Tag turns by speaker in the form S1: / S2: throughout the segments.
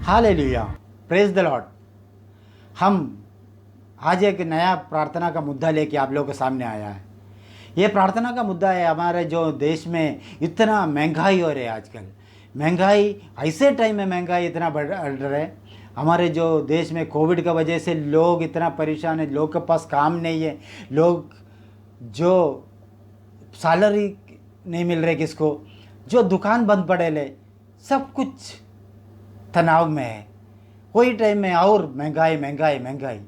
S1: Hallelujah, praise the Lord. हम आज एक नया प्रार्थना का मुद्दा लेके आप लोगों के सामने आया है। ये प्रार्थना का मुद्दा है हमारे जो देश में इतना महंगाई हो रही है आजकल। महंगाई ऐसे टाइम में महंगाई इतना बढ़ रहा है। हमारे जो देश में कोविड का वजह से लोग इतना परेशान है, लोग के पास काम नहीं है, लोग जो सैलरी नहीं मिल रहे किसको, जो दुकान बंद पड़े ले, सब कुछ तनाव में है। वही टाइम में और महंगाई महंगाई महंगाई,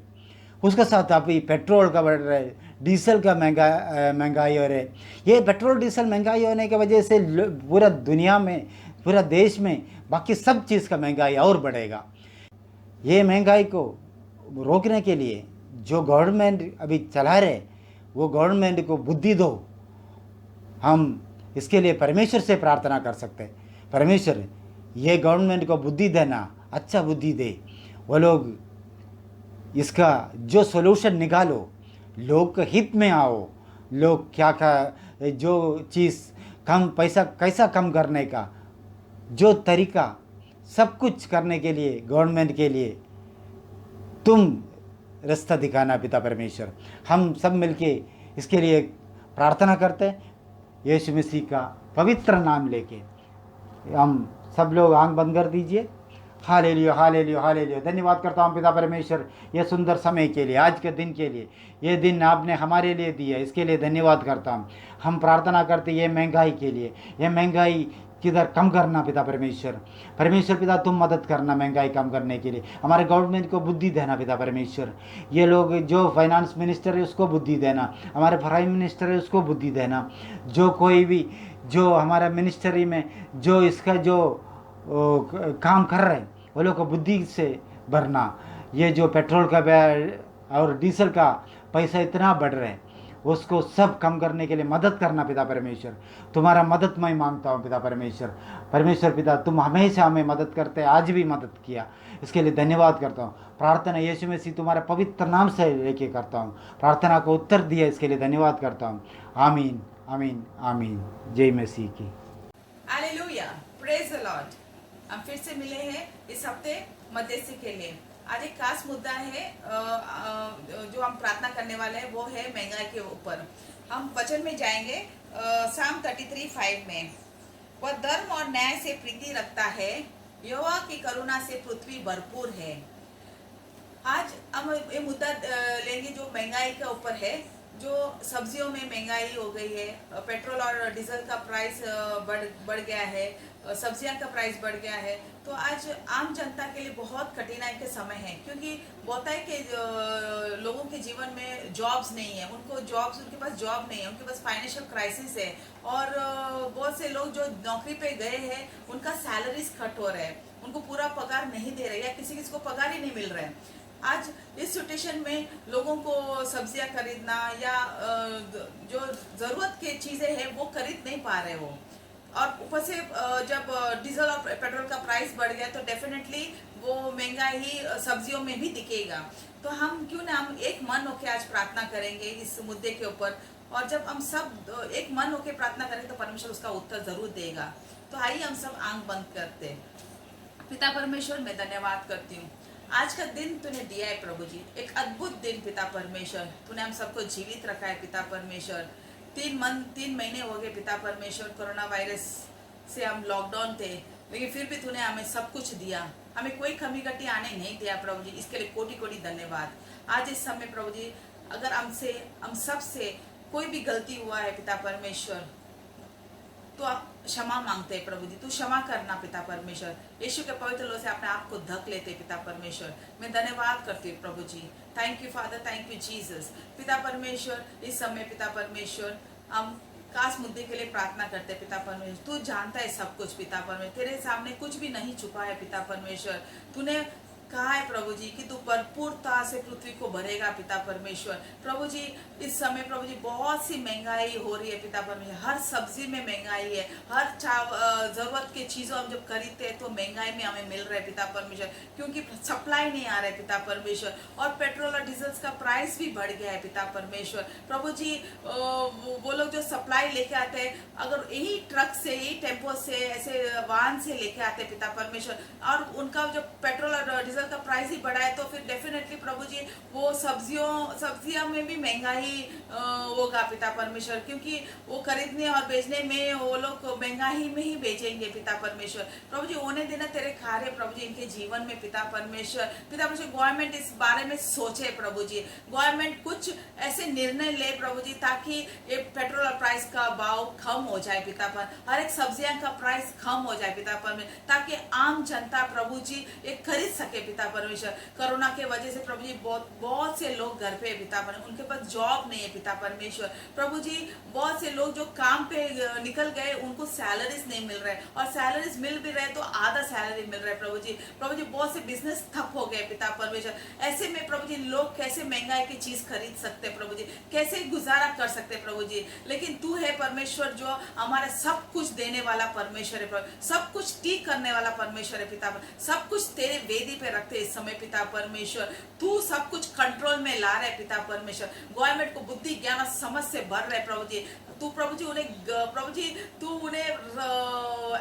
S1: उसके साथ अभी पेट्रोल का बढ़ रहा है, डीजल का महंगाई हो रहा है। ये पेट्रोल डीजल महंगाई होने की वजह से पूरा दुनिया में, पूरा देश में बाकी सब चीज़ का महंगाई और बढ़ेगा। ये महंगाई को रोकने के लिए जो गवर्नमेंट अभी चला रहे, वो गवर्नमेंट को बुद्धि दो। हम इसके लिए परमेश्वर से प्रार्थना कर सकते हैं, परमेश्वर ये गवर्नमेंट को बुद्धि देना, अच्छा बुद्धि दे, वो लोग इसका जो सॉल्यूशन निकालो, लोग के हित में आओ। लोग क्या जो चीज़ कम पैसा कैसा कम करने का जो तरीका, सब कुछ करने के लिए गवर्नमेंट के लिए तुम रास्ता दिखाना पिता परमेश्वर। हम सब मिलके इसके लिए प्रार्थना करते हैं यीशु मसीह का पवित्र नाम लेके। हम सब लोग आंख बंद कर दीजिए। Hallelujah hallelujah hallelujah. धन्यवाद करता हूँ पिता परमेश्वर ये सुंदर समय के लिए, आज के दिन के लिए। ये दिन आपने हमारे लिए दिया, इसके लिए धन्यवाद करता हूँ। हम प्रार्थना करते ये महंगाई के लिए, ये महंगाई किधर कम करना पिता परमेश्वर। परमेश्वर पिता तुम मदद करना महंगाई कम करने के लिए। हमारे गवर्नमेंट को बुद्धि देना पिता परमेश्वर। ये लोग जो फाइनेंस मिनिस्टर है उसको बुद्धि देना, हमारे प्राइम मिनिस्टर है उसको बुद्धि देना, जो कोई भी जो हमारा मिनिस्ट्री में जो इसका जो काम कर रहे हैं वो लोग को बुद्धि से भरना। ये जो पेट्रोल का और डीजल का पैसा इतना बढ़ रहा है उसको सब कम करने के लिए मदद करना पिता परमेश्वर। तुम्हारा मदद मैं मांगता हूँ पिता परमेश्वर। परमेश्वर पिता तुम हमेशा हमें मदद करते, आज भी मदद किया, इसके लिए धन्यवाद करता हूँ। प्रार्थना यीशु मसीह तुम्हारे पवित्र नाम से लेके करता हूँ। प्रार्थना को उत्तर दिया, इसके लिए धन्यवाद करता हूँ। आमीन आमीन आमीन। जय मसीह की।
S2: Hallelujah, praise the Lord. हम फिर से मिले हैं इस हफ्ते मध्यस्थी के लिए। आज एक खास मुद्दा है जो हम प्रार्थना करने वाले हैं, वो है महंगाई के ऊपर। हम वचन में जाएंगे साम 33:5 में। वह धर्म और न्याय से प्रीति रखता है, यहोवा की करुणा से पृथ्वी भरपूर है। आज हम ये मुद्दा लेंगे जो महंगाई के ऊपर है। जो सब्जियों में महंगाई हो गई है, पेट्रोल और डीजल का प्राइस बढ़ गया है, सब्जियां का प्राइस बढ़ गया है। तो आज आम जनता के लिए बहुत कठिनाई के समय है, क्योंकि बहुत है कि लोगों के जीवन में जॉब्स नहीं है, उनके पास जॉब नहीं है, उनके पास फाइनेंशियल क्राइसिस है। और बहुत से लोग जो नौकरी पे गए हैं उनका सैलरीज कट हो रहा है, उनको पूरा पगार नहीं दे रहे, या किसी को पगार ही नहीं मिल रहा है। आज इस सिचुएशन में लोगों को सब्जियां खरीदना या जो जरूरत की चीजें हैं वो खरीद नहीं पा रहे हो। और ऊपर से जब डीजल और पेट्रोल का प्राइस बढ़ गया तो डेफिनेटली वो महंगाई सब्जियों में भी दिखेगा। तो हम क्यों ना हम एक मन होकर आज प्रार्थना करेंगे इस मुद्दे के ऊपर। और जब हम सब एक मन होकर प्रार्थना करेंगे तो परमेश्वर उसका उत्तर जरूर देगा। तो आइए हम सब आंख बंद करते। पिता परमेश्वर, मैं धन्यवाद करती हूँ आज का दिन तूने दिया है प्रभु जी, एक अद्भुत दिन पिता परमेश्वर। तूने हम सबको जीवित रखा है पिता परमेश्वर। 3 महीने हो गए पिता परमेश्वर, कोरोना वायरस से हम लॉकडाउन थे, लेकिन फिर भी तूने हमें सब कुछ दिया, हमें कोई कमी घटी आने नहीं दिया प्रभु जी। इसके लिए कोटि कोटि धन्यवाद। आज इस समय प्रभु जी अगर हम सब से कोई भी गलती हुआ है पिता परमेश्वर तो आप क्षमा मांगते हैं प्रभु जी। तू क्षमा करना पिता परमेश्वर। यीशु के पवित्र लोग से अपने आप को ढक लेते पिता परमेश्वर। मैं धन्यवाद करती हूँ प्रभु जी। Thank you father, thank you Jesus. पिता परमेश्वर इस समय पिता परमेश्वर हम खास मुद्दे के लिए प्रार्थना करते हैं पिता परमेश्वर। तू जानता है सब कुछ पिता परमेश्वर, तेरे सामने कुछ भी नहीं छुपा है पिता परमेश्वर। तूने कहा है प्रभु जी कि तू भरपूरता से पृथ्वी को भरेगा पिता परमेश्वर। प्रभु जी इस समय प्रभु जी बहुत सी महंगाई हो रही है पिता परमेश्वर, हर सब्जी में महंगाई है, हर जरूरत की चीजों हम जब खरीदते हैं तो महंगाई में हमें मिल रहा है पिता परमेश्वर, क्योंकि सप्लाई नहीं आ रहा है पिता परमेश्वर। और पेट्रोल और डीजल का प्राइस भी बढ़ गया है पिता परमेश्वर। प्रभु जी वो लोग जो सप्लाई लेके आते हैं, अगर यही ट्रक से, यही टेम्पो से, ऐसे वाहन से लेके आते हैं पिता परमेश्वर, और उनका जो पेट्रोल और डीजल का प्राइस ही बढ़ा है, तो फिर डेफिनेटली प्रभु जी वो सब्जियों में भी महंगाई होगा पिता परमेश्वर, क्योंकि वो खरीदने और बेचने में वो लोग महंगाई में ही बेचेंगे पिता परमेश्वर। प्रभु जी होने देना तेरे कार्य प्रभु जी इनके जीवन में पिता परमेश्वर। गवर्नमेंट इस बारे में सोचे प्रभु जी, गवर्नमेंट कुछ ऐसे निर्णय ले प्रभु जी ताकि ये पेट्रोल प्राइस का भाव कम हो जाए पिता पर, हर एक सब्जियां का प्राइस कम हो जाए पिता पर में, ताकि आम जनता प्रभु जी ये खरीद सके पिता परमेश्वर। कोरोना के वजह से प्रभु जी बहुत से लोग घर पे पिता पर, उनके पास जॉब नहीं है पिता परमेश्वर। प्रभु जी बहुत से लोग जो काम पे निकल गए उनको सैलरीज नहीं मिल रहे, और सैलरीज मिल भी रहे तो आधा सैलरी मिल रहा है प्रभु जी। बहुत से बिजनेस ठप हो गए पिता परमेश्वर। ऐसे में प्रभु जी लोग कैसे महंगाई की चीज खरीद सकते प्रभु जी, कैसे गुजारा कर सकते प्रभु जी। लेकिन तू है परमेश्वर जो हमारा सब कुछ देने वाला परमेश्वर है प्रभु, सब कुछ ठीक करने वाला परमेश्वर है पिता, सब कुछ तेरे वेदी पे रखते इस समय पिता परमेश्वर। तू सब कुछ कंट्रोल में ला रहे पिता परमेश्वर, गवर्नमेंट को बुद्धि ज्ञान और समझ से भर रहे प्रभु जी। तू प्रभु जी उन्हें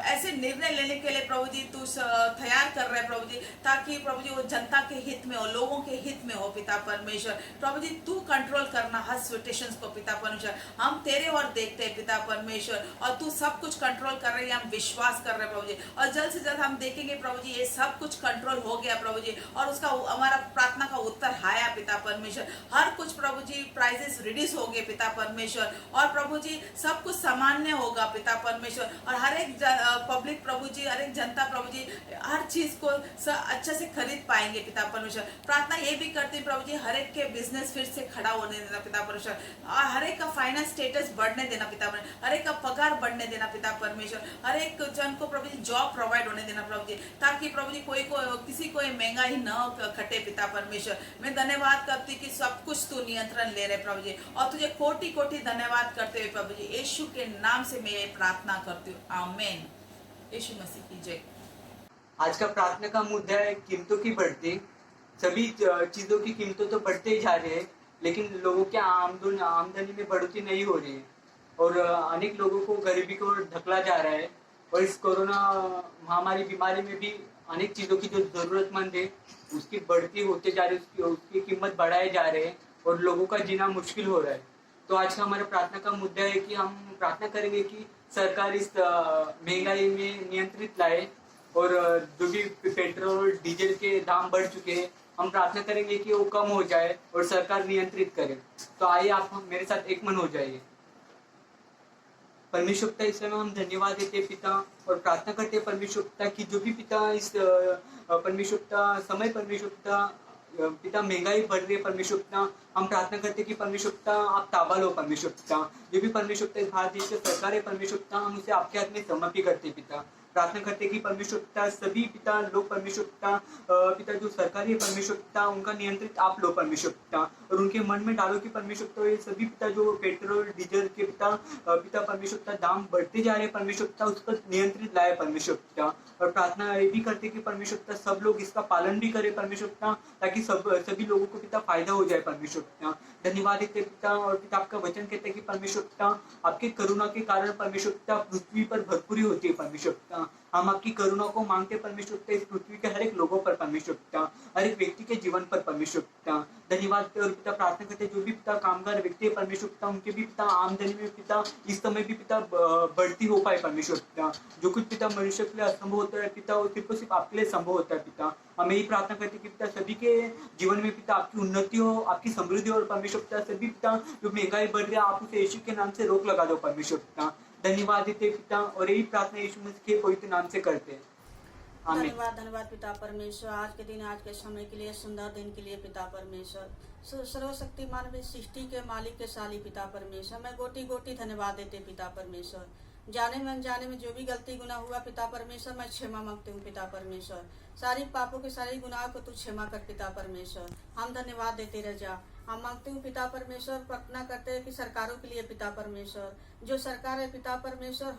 S2: ऐसे निर्णय लेने के लिए प्रभु जी तू तैयार कर रहे प्रभु जी, ताकि प्रभु जी वो जनता के हित में हो, लोगों के हित में हो पिता परमेश्वर। प्रभु जी तू कंट्रोल करना हर सिचुएशंस को पिता परमेश्वर, हम तेरे और देखते हैं पिता परमेश्वर, और तू सब कुछ कंट्रोल कर रहे हैं, हम विश्वास कर रहे हैं प्रभु जी, और जल्द से जल्द हम देखेंगे प्रभु जी ये सब कुछ कंट्रोल हो गया प्रभु जी, और उसका हमारा प्रार्थना का उत्तर आया पिता परमेश्वर। हर कुछ प्रभु जी प्राइसेस रिड्यूस हो गए पिता परमेश्वर, और प्रभु जी सब कुछ सामान्य होगा पिता परमेश्वर, और हर एक पब्लिक प्रभु जी, हर एक जनता प्रभु जी हर चीज को अच्छे से खरीद पाएंगे पिता परमेश्वर। प्रार्थना ये भी करती प्रभु जी हर एक के बिजनेस फिर से खड़ा होने देना पिता परमेश्वर, हर एक का फाइनेंस स्टेटस बढ़ने देना पिता परमेश्वर, हर एक का पगार बढ़ने देना पिता परमेश्वर, हर एक जन को प्रभु जी जॉब प्रोवाइड होने देना प्रभु जी, ताकि प्रभु जी किसी को महंगाई न खटे पिता परमेश्वर। मैं धन्यवाद करती कि सब कुछ तू नियंत्रण ले रहे प्रभु जी, और तुझे कोटि कोटि धन्यवाद करते हुए प्रभु जी यीशु के नाम से मैं ये प्रार्थना करती हूँ, आमीन। यीशु मसीह की जय।
S3: आज का प्रार्थना का मुद्दा है कीमतों की बढ़ती। सभी चीजों की कीमतों तो बढ़ते ही जा रहे हैं, लेकिन लोगों के आमदनी में बढ़ोतरी नहीं हो रही है, और अनेक लोगों को गरीबी को ढकला जा रहा है। और इस कोरोना महामारी बीमारी में भी अनेक चीजों की जो जरूरतमंद है उसकी बढ़ती होते जा रही है, उसकी कीमत बढ़ाए जा रहे हैं, और लोगों का जीना मुश्किल हो रहा है। तो आज का हमारा प्रार्थना का मुद्दा है कि हम प्रार्थना करेंगे कि सरकार इस महंगाई में नियंत्रित लाए, और जो भी पेट्रोल डीजल के दाम बढ़ चुके हैं हम प्रार्थना करेंगे कि वो कम हो जाए और सरकार नियंत्रित करे। तो आइए आप मेरे साथ एक मन हो जाइए। परमेश्वर पिता, इस समय हम धन्यवाद देते हैं पिता, और प्रार्थना करते हैं परमेश्वर पिता की जो भी पिता इस परमेश्वर पिता समय परमेश्वर पिता महंगाई बढ़ रही है परमेश्वर पिता, हम प्रार्थना करते हैं कि परमेश्वर पिता आप ताबा लो परमेश्वर पिता। जो भी परमेश्वर पिता भारत देश की सरकार है परमेश्वर पिता, हम उसे आपके हाथ में समर्पित करते हैं पिता। प्रार्थना करते हैं कि परमेश्वर पिता सभी पिता लोग परमेश्वर पिता जो सरकारी है परमेश्वर पिता उनका नियंत्रित आप लो परमेश्वर पिता, और उनके मन में डालो कि परमेश्वर पिता ये सभी पिता जो पेट्रोल डीजल के पिता परमेश्वर पिता दाम बढ़ते जा रहे हैं परमेश्वर पिता उस पर नियंत्रित लाए परमेश्वर पिता। और प्रार्थना ये भी करते कि परमेश्वर पिता सब लोग इसका पालन भी करे परमेश्वर पिता, ताकि सभी लोगों को पिता फायदा हो जाए परमेश्वर पिता। धन्यवाद देते पिता, और पिता आपका वचन कहते हैं कि परमेश्वर पिता आपके करुणा के कारण परमेश्वर पिता पृथ्वी पर भरपूरी होती है परमेश्वर पिता। हम आपकी करुणा को मांगते परमेश्वर पिता इस पृथ्वी के हर एक लोगों पर परमेश्वर पिता, हर एक व्यक्ति के जीवन पर परमेश्वर पिता। धन्यवाद और पिता प्रार्थना करते जो भी पिता कामगार व्यक्ति है परमेश्वर पिता उनके भी पिता आमदनी में पिता इस समय भी पिता बढ़ती हो पाए परमेश्वर पिता। जो कुछ पिता मनुष्य के लिए असंभव होता है पिता वो सिर्फ आपके लिए संभव होता है पिता। हम यही प्रार्थना करते कि पिता सभी के जीवन में पिता आपकी उन्नति हो, आपकी समृद्धि हो, और परमेश्वर पिता सभी पिता जो महंगाई बढ़ रही है आप उसे यीशु के नाम से रोक लगा दो परमेश्वर पिता। धन्यवाद देते पिता, और यही प्रार्थना यीशु मसीह के पवित्र नाम से करते हैं, आमीन।
S4: धन्यवाद पिता परमेश्वर, आज के दिन आज के समय के लिए सुंदर दिन के लिए पिता परमेश्वर। सर्वशक्तिमान में सृष्टि के मालिक के साली पिता परमेश्वर, मैं गोटी गोटी धन्यवाद देते पिता परमेश्वर। जाने में अनजाने में जो भी गलती गुनाह हुआ पिता परमेश्वर मैं क्षमा मांगती हूँ पिता परमेश्वर। सारी पापों के सारे गुनाह को तू क्षमा कर पिता परमेश्वर। हम धन्यवाद देते रह जा। हम मांगते हूँ पिता परमेश्वर, प्रार्थना करते हैं कि सरकारों के लिए पिता परमेश्वर जो सरकार है पिता परमेश्वर,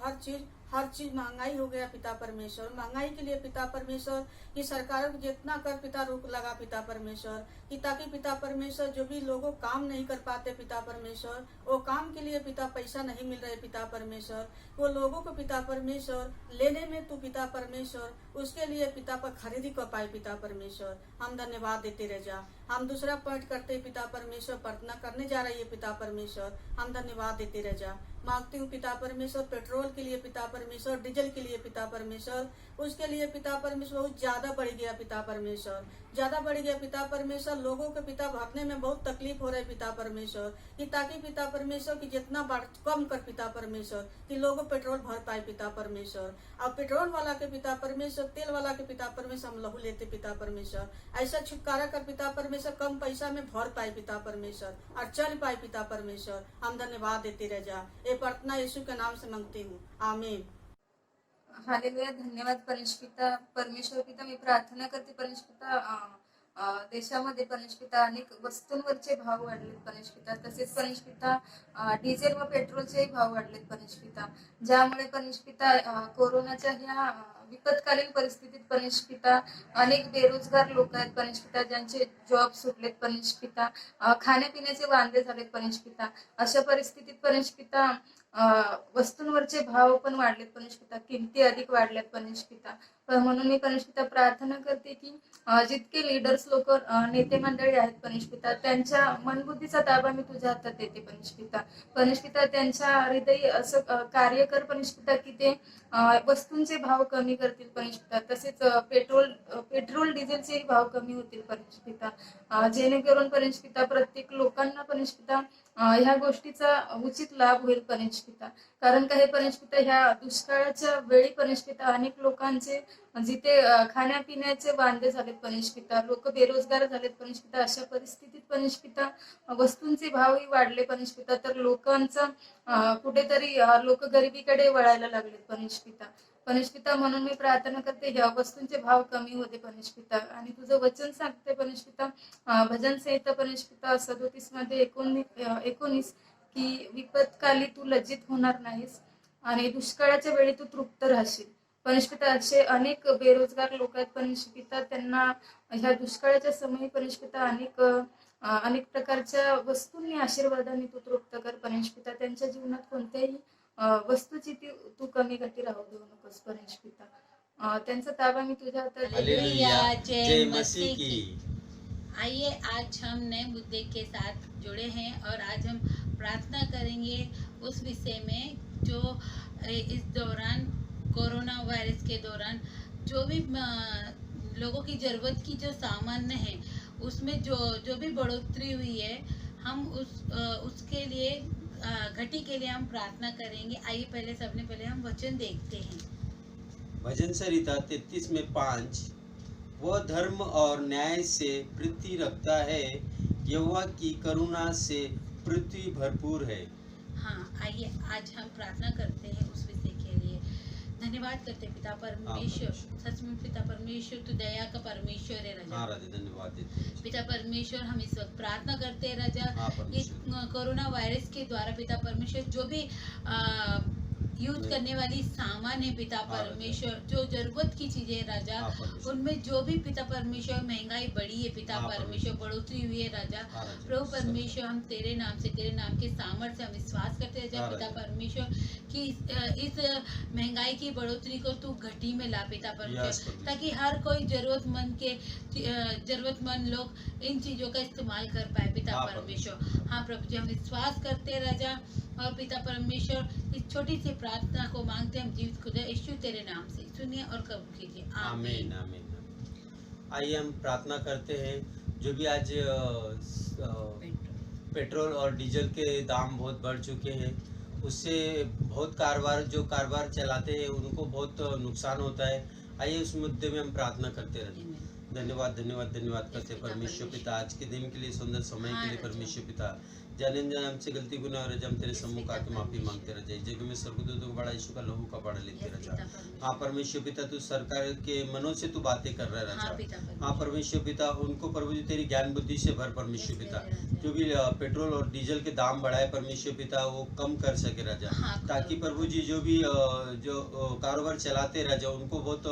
S4: हर चीज महंगाई हो गया पिता परमेश्वर। महंगाई के लिए पिता परमेश्वर की सरकार को जितना कर पिता रोक लगा पिता परमेश्वर, कि ताकि पिता परमेश्वर जो भी लोगों काम नहीं कर पाते पिता परमेश्वर, वो काम के लिए पिता पैसा नहीं मिल रहे पिता परमेश्वर, वो लोगों को पिता परमेश्वर लेने में तू पिता परमेश्वर उसके लिए पिता पर खरीदी कर पाए पिता परमेश्वर। हम धन्यवाद देते रह जा। हम दूसरा पॉइंट करते पिता परमेश्वर, प्रार्थना करने जा रही है पिता परमेश्वर, हम धन्यवाद देते रह जा। मांगती हूँ पिता परमेश्वर पेट्रोल के लिए पिता परमेश्वर, डीजल के लिए पिता परमेश्वर, उसके लिए पिता परमेश्वर बहुत ज्यादा बढ़ गया पिता परमेश्वर, ज्यादा बढ़ गया पिता परमेश्वर। लोगों के पिता भरने में बहुत तकलीफ हो रहा है पिता परमेश्वर, कि ताकि पिता परमेश्वर की जितना कम कर पिता परमेश्वर, कि लोगों पेट्रोल भर पाए पिता परमेश्वर। अब पेट्रोल वाला के पिता परमेश्वर, तेल वाला के पिता परमेश्वर हम लहू लेते पिता परमेश्वर, ऐसा छुटकारा कर पिता परमेश्वर, कम पैसा में भर पाए पिता परमेश्वर और चल पाए पिता परमेश्वर। हम धन्यवाद देते रह जा। ये प्रार्थना यीशु के नाम से मांगती हूँ, आमीन।
S5: हालेलुया। धन्यवाद परमेश्वर पिता, मी प्रार्थना करते परमेश्वर पिता, देशामध्ये परमेश्वर पिता अनेक वस्तूंवरचे भाव वाढलेत परमेश्वर पिता, तसेच परमेश्वर पिता डिझेल व पेट्रोलचेही भाव वाढलेत परमेश्वर पिता, ज्यामुळे परमेश्वर पिता कोरोनाच्या ह्या विपत्कालीन परिस्थितीत परमेश्वर पिता अनेक बेरोजगार लोक आहेत परमेश्वर पिता, ज्यांचे जॉब सुटलेत परमेश्वर पिता, खाण्यापिण्याचे वांदे झालेत परमेश्वर पिता। अशा परिस्थितीत परमेश्वर पिता वस्तूंवरचे भाव पण वाढलेत परमेश्वर पिता, किमती अधिक वाढल्यात परमेश्वर पिता। म्हणून मी परमेश्वर पिता प्रार्थना करते की जितके लीडर्स लोक, नेते मंडळी आहेत परमेश्वर पिता, त्यांच्या मनबुद्धीचा ताबा मी तुझ्या हातात देते परमेश्वर पिता। परमेश्वर पिता त्यांच्या हृदयी असं कार्य कर परमेश्वर पिता की ते वस्तूंचे भाव कमी करतील परमेश्वर पिता, तसेच पेट्रोल डिझेलचेही भाव कमी होतील परमेश्वर पिता, जेणेकरून परमेश्वर पिता प्रत्येक लोकांना परमेश्वर पिता ह्या गोष्टीचा उचित लाभ होईल परमेश्वर पिता। कारण काय परमेश्वर पिता ह्या दुष्काळाच्या वेळी परमेश्वर पिता अनेक लोकांचे जिथे खाण्यापिण्याचे वांदे झालेत परमेश्वर पिता, लोक बेरोजगार झालेत परमेश्वर पिता, अशा परिस्थितीत परमेश्वर पिता वस्तूंचे भावही वाढले परमेश्वर पिता, तर लोकांचा कुठेतरी लोक गरिबीकडे वळायला लागलेत परमेश्वर पिता। परमेश्वर पिता म्हणून मी प्रार्थना करते ह्या वस्तूंचे भाव कमी होते परमेश्वर पिता, आणि तुझं वचन सांगते परमेश्वर पिता भजन संहिता परमेश्वर पिता 37 मध्ये 19 की विपत्काली तू लज्जित होणार नाहीस आणि दुष्काळाच्या वेळी तू तृप्त राहशील परमेश्वर पिता। असे अनेक बेरोजगार लोक आहेत परमेश्वर पिता, त्यांना ह्या दुष्काळाच्या समयी परमेश्वर पिता अनेक प्रकारच्या वस्तूंनी आशीर्वादाने तू तृप्त कर परमेश्वर पिता। त्यांच्या जीवनात कोणत्याही वस्तूची तू कमी गती राहू देऊ नकोस परमेश्वर पिता, त्यांचा ताबा मी तुझ्या हातात।
S6: हालेलुया, जय मसीह की। आइए आज हम नए मुद्दे के साथ जुड़े हैं और आज हम प्रार्थना करेंगे उस विषय में जो इस दौरान कोरोना वायरस के दौरान जो भी लोगों की ज़रूरत की जो सामान है उसमें जो भी बढ़ोतरी हुई है, हम उसके लिए घटी के लिए हम प्रार्थना करेंगे। आइए सबसे पहले हम वचन देखते हैं।
S7: भजन संहिता 33 में 5, वह धर्म और न्याय से पृथ्वी रखता है, यहोवा की करुणा से पृथ्वी भरपूर है।
S6: हाँ, आइए आज हम प्रार्थना करते हैं उस विषय के लिए। धन्यवाद करते पिता परमेश्वर, सच में पिता परमेश्वर तू दया का परमेश्वर है राजा।
S7: हाँ राजा, धन्यवाद देते हैं
S6: पिता परमेश्वर, हम इस वक्त प्रार्थना करते हैं राजा,
S7: हाँ,
S6: इस कोरोना वायरस के द्वारा पिता परमेश्वर जो भी यूज करने वाली सामान है पिता परमेश्वर, जो जरूरत की चीजें राजा, उनमें जो भी पिता परमेश्वर महंगाई बढ़ी है पिता परमेश्वर, बढ़ोतरी हुई है राजा। प्रभु परमेश्वर, हम तेरे नाम से, तेरे नाम के सामर्थ्य से हम विश्वास करते हैं राजा पिता परमेश्वर कि इस महंगाई की बढ़ोतरी को तू घटी में ला पिता परमेश्वर, ताकि हर कोई जरूरतमंद लोग इन चीजों का इस्तेमाल कर पाए पिता परमेश्वर। हाँ प्रभु जी, हम विश्वास करते हैं राजा, और पिता परमेश्वर इस छोटी सी प्रार्थना को मांगते हम जीवित खुदा यीशु तेरे नाम से सुनिए और कबूल कीजिए, आमीन
S7: आमीन। आइए हम प्रार्थना करते हैं। जो भी आज पेट्रोल और डीजल के दाम बहुत बढ़ चुके हैं, उससे बहुत कारोबार चलाते हैं उनको बहुत नुकसान होता है। आइए उस मुद्दे में हम प्रार्थना करते रहें। धन्यवाद करते परमेश्वर पिता आज के दिन के लिए, सुंदर समय के लिए परमेश्वर पिता। जाने न जाने हमसे गलती गुनाह हो रहा हम तेरे सम्मुख आके माफी मांगते रह जाए। जग में स्वर्गदूतों को बड़ा, यीशु का लहू का बड़ा लेते रह जा। हाँ परमेश्वर पिता, तू सरकार के मनों से तू बातें कर रहा है राजा। हाँ परमेश्वर पिता, उनको प्रभु जी तेरी ज्ञान बुद्धि से भर परमेश्वर पिता। जो भी पेट्रोल और डीजल के दाम बढ़ाए परमेश्वर पिता, वो कम कर सके राजा। ताकि प्रभु जी जो भी जो कारोबार चलाते राजा, उनको बहुत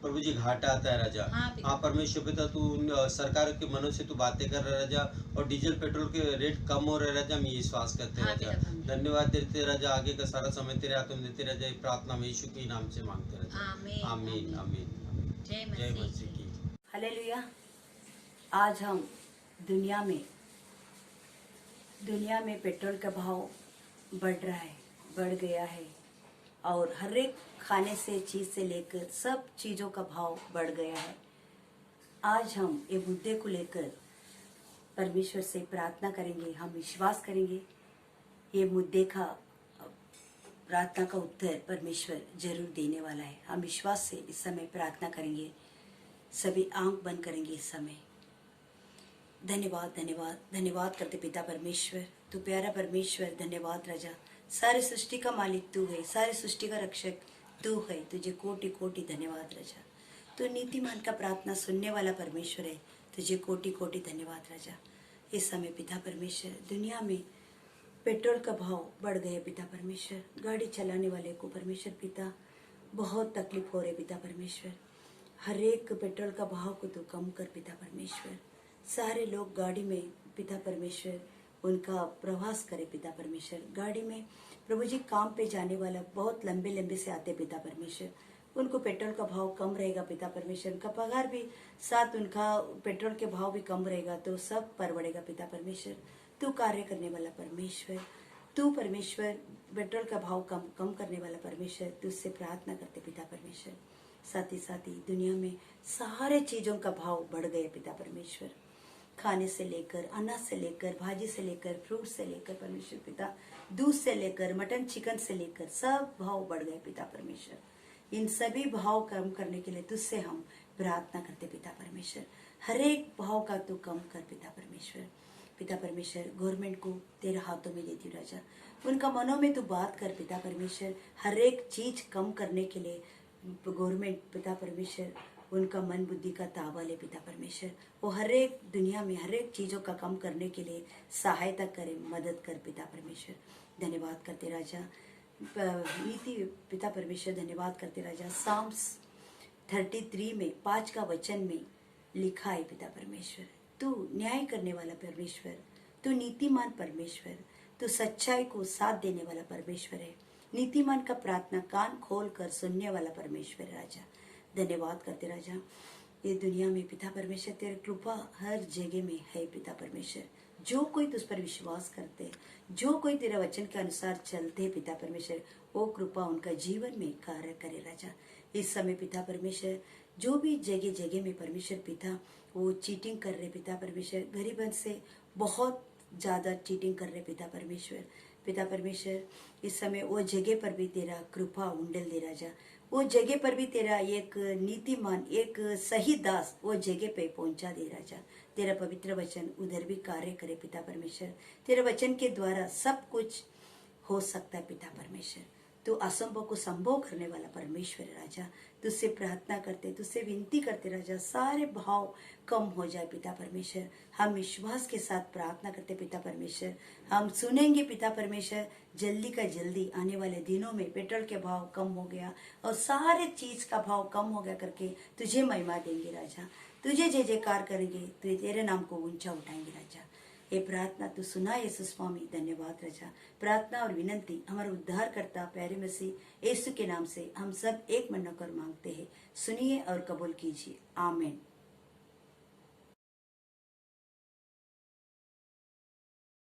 S7: प्रभु जी घाटा आता है राजा। हाँ परमेश्वर पिता, तू उन सरकार के मनों से तू बातें कर रहा राजा, और डीजल पेट्रोल के रेट कम हो रहे राजा, हम ये विश्वास करते राजा। धन्यवाद देते राजा, आगे का सारा समय तेरे हाथों में देते राजा। प्रार्थना में यीशु के नाम से मांगते राजा। आमीन आमीन। जय मसीह की।
S8: हालेलुया। आज हम दुनिया में पेट्रोल का भाव बढ़ रहा है, बढ़ गया है, और हर एक खाने से चीज़ से लेकर सब चीज़ों का भाव बढ़ गया है। आज हम ये मुद्दे को लेकर परमेश्वर से प्रार्थना करेंगे। हम विश्वास करेंगे ये मुद्दे का प्रार्थना का उत्तर परमेश्वर जरूर देने वाला है। हम विश्वास से इस समय प्रार्थना करेंगे। सभी आंख बंद करेंगे इस समय। धन्यवाद धन्यवाद धन्यवाद करते पिता परमेश्वर, तू प्यारा परमेश्वर। धन्यवाद राजा, सारे सृष्टि का मालिक तू है, सारे सृष्टि का रक्षक तू है। तुझे कोटि कोटि धन्यवाद राजा। तू नीतिमान का प्रार्थना सुनने वाला परमेश्वर है, तुझे कोटि कोटि धन्यवाद राजा। इस समय पिता परमेश्वर, दुनिया में पेट्रोल का भाव बढ़ गया पिता परमेश्वर। गाड़ी चलाने वाले को परमेश्वर पिता बहुत तकलीफ हो रही पिता परमेश्वर। हर एक पेट्रोल का भाव को तो कम कर पिता परमेश्वर। सारे लोग गाड़ी में पिता परमेश्वर उनका प्रवास करे पिता परमेश्वर। गाड़ी में प्रभु जी काम पे जाने वाला बहुत लंबे लंबे से आते पिता परमेश्वर, उनको पेट्रोल का भाव कम रहेगा पिता परमेश्वर। उनका पगार भी साथ उनका पेट्रोल के भाव भी कम रहेगा, तो सब परवड़ेगा पिता परमेश्वर। तू कार्य करने वाला परमेश्वर, तू परमेश्वर पेट्रोल का भाव कम करने वाला परमेश्वर, तुझसे प्रार्थना करते पिता परमेश्वर। साथ ही दुनिया में सारे चीज़ों का भाव बढ़ गए पिता परमेश्वर। खाने से लेकर, अनाज से लेकर, भाजी से लेकर, फ्रूट से लेकर परमेश्वर पिता, दूध से लेकर, मटन चिकन से लेकर सब भाव बढ़ गए पिता परमेश्वर। इन सभी भाव कम करने के लिए तुझसे हम प्रार्थना करते पिता परमेश्वर। हर एक भाव का तू कम कर पिता परमेश्वर। पिता परमेश्वर, गवर्नमेंट को तेरे हाथों में देती राजा, उनका मनों में तू बात कर पिता परमेश्वर। हर एक चीज कम करने के लिए गवर्नमेंट पिता परमेश्वर उनका मन बुद्धि का ताबा ले पिता परमेश्वर। वो हर एक दुनिया में हर एक चीज़ों का कम करने के लिए सहायता करे, मदद कर पिता परमेश्वर। धन्यवाद करते राजा नीति पिता परमेश्वर, धन्यवाद करते राजा। साम्स 33 में 5 का वचन में लिखा है पिता परमेश्वर, तू न्याय करने वाला परमेश्वर, तू नीतिमान परमेश्वर, तू सच्चाई को साथ देने वाला परमेश्वर है। नीतिमान का प्रार्थना कान खोल कर सुनने वाला परमेश्वर राजा। धन्यवाद करते राजा। ये दुनिया में पिता परमेश्वर तेरी कृपा हर जगह में है पिता परमेश्वर। जो कोई तुझ पर विश्वास करते, जो कोई तेरा वचन के अनुसार चलते पिता परमेश्वर, वो कृपा उनका जीवन में कार्य करे राजा। इस समय पिता परमेश्वर जो भी जगह जगह में परमेश्वर पिता वो चीटिंग कर रहे पिता परमेश्वर, गरीबन से बहुत ज्यादा चीटिंग कर रहे पिता परमेश्वर। पिता परमेश्वर इस समय वो जगह पर भी तेरा कृपा उंडल दे राजा। वो जगह पर भी तेरा एक नीतिमान, एक सही दास वो जगह पे पहुंचा दे राजा। तेरा पवित्र वचन उधर भी कार्य करे पिता परमेश्वर। तेरे वचन के द्वारा सब कुछ हो सकता है पिता परमेश्वर। तू असंभव को संभव करने वाला परमेश्वर राजा। तुझसे प्रार्थना करते, तुझसे विनती करते राजा, सारे भाव कम हो जाए पिता परमेश्वर। हम विश्वास के साथ प्रार्थना करते पिता परमेश्वर। हम सुनेंगे पिता परमेश्वर, जल्दी का जल्दी आने वाले दिनों में पेट्रोल के भाव कम हो गया और सारे चीज का भाव कम हो गया करके तुझे महिमा देंगे राजा। तुझे जय जयकार करेंगे, तुझे तेरे नाम को ऊंचा उठाएंगे राजा। ये प्रार्थना तू सुना यीशु स्वामी, धन्यवाद राजा। प्रार्थना और विनंती हमारे उद्धार करता प्यारे मसीह यीशु के नाम से हम सब एक मन होकर मांगते हैं। सुनिए और कबूल कीजिए, आमीन।